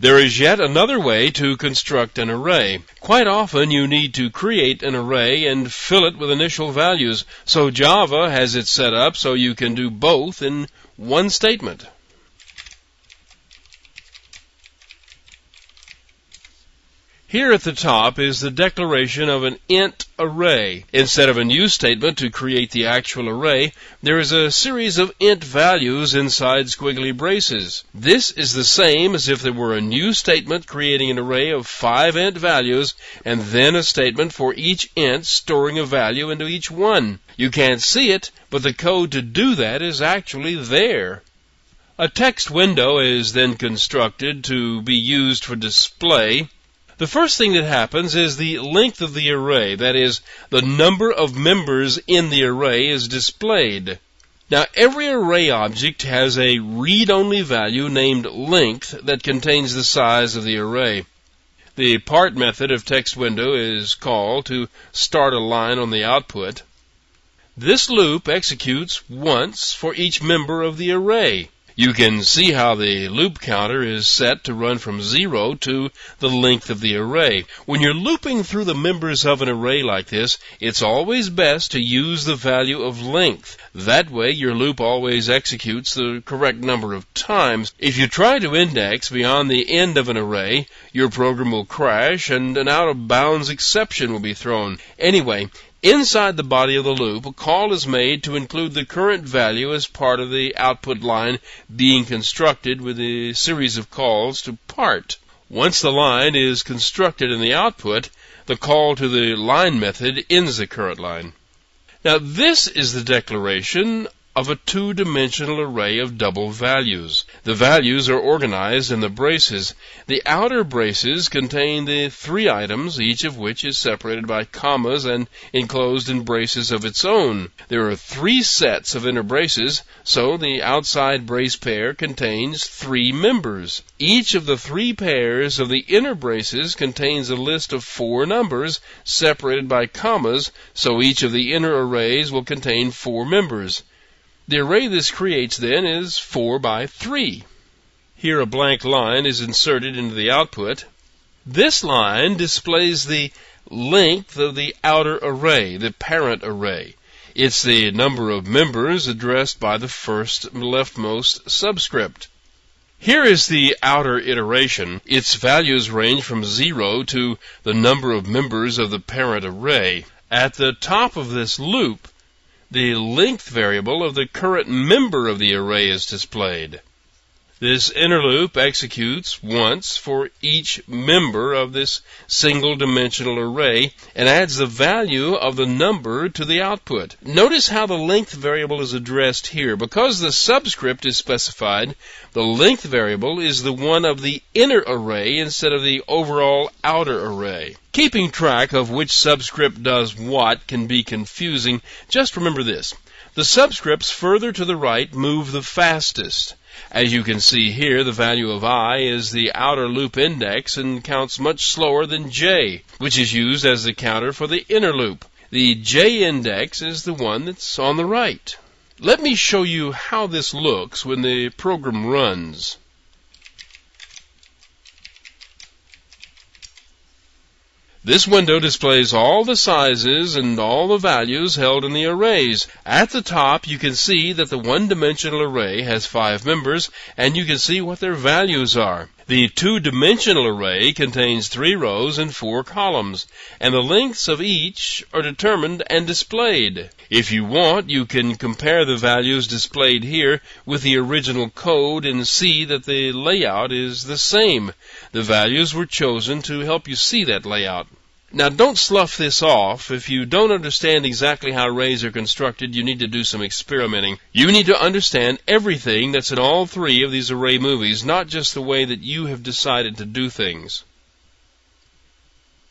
There is yet another way to construct an array. Quite often you need to create an array and fill it with initial values, so Java has it set up so you can do both in one statement. Here at the top is the declaration of an int array. Instead of a new statement to create the actual array, there is a series of int values inside squiggly braces. This is the same as if there were a new statement creating an array of 5 int values and then a statement for each int storing a value into each one. You can't see it, but the code to do that is actually there. A text window is then constructed to be used for display. The first thing that happens is the length of the array, that is, the number of members in the array is displayed. Now, every array object has a read-only value named length that contains the size of the array. The part method of text window is called to start a line on the output. This loop executes once for each member of the array. You can see how the loop counter is set to run from 0 to the length of the array. When you're looping through the members of an array like this, it's always best to use the value of length. That way your loop always executes the correct number of times. If you try to index beyond the end of an array, your program will crash and an out-of-bounds exception will be thrown. Anyway, inside the body of the loop, a call is made to include the current value as part of the output line being constructed with a series of calls to part. Once the line is constructed in the output, the call to the line method ends the current line. Now, this is the declaration of a two-dimensional array of double values. The values are organized in the braces. The outer braces contain the 3 items, each of which is separated by commas and enclosed in braces of its own. There are 3 sets of inner braces, so the outside brace pair contains 3 members. Each of the 3 pairs of the inner braces contains a list of 4 numbers separated by commas, so each of the inner arrays will contain 4 members. The array this creates, then, is 4 by 3. Here a blank line is inserted into the output. This line displays the length of the outer array, the parent array. It's the number of members addressed by the first leftmost subscript. Here is the outer iteration. Its values range from 0 to the number of members of the parent array. At the top of this loop, the length variable of the current member of the array is displayed. This inner loop executes once for each member of this single-dimensional array and adds the value of the number to the output. Notice how the length variable is addressed here. Because the subscript is specified, the length variable is the one of the inner array instead of the overall outer array. Keeping track of which subscript does what can be confusing. Just remember this. The subscripts further to the right move the fastest. As you can see here, the value of I is the outer loop index and counts much slower than J, which is used as the counter for the inner loop. The J index is the one that's on the right. Let me show you how this looks when the program runs. This window displays all the sizes and all the values held in the arrays. At the top, you can see that the one-dimensional array has 5 members, and you can see what their values are. The two-dimensional array contains 3 rows and 4 columns, and the lengths of each are determined and displayed. If you want, you can compare the values displayed here with the original code and see that the layout is the same. The values were chosen to help you see that layout. Now, don't slough this off. If you don't understand exactly how arrays are constructed, you need to do some experimenting. You need to understand everything that's in all 3 of these array movies, not just the way that you have decided to do things.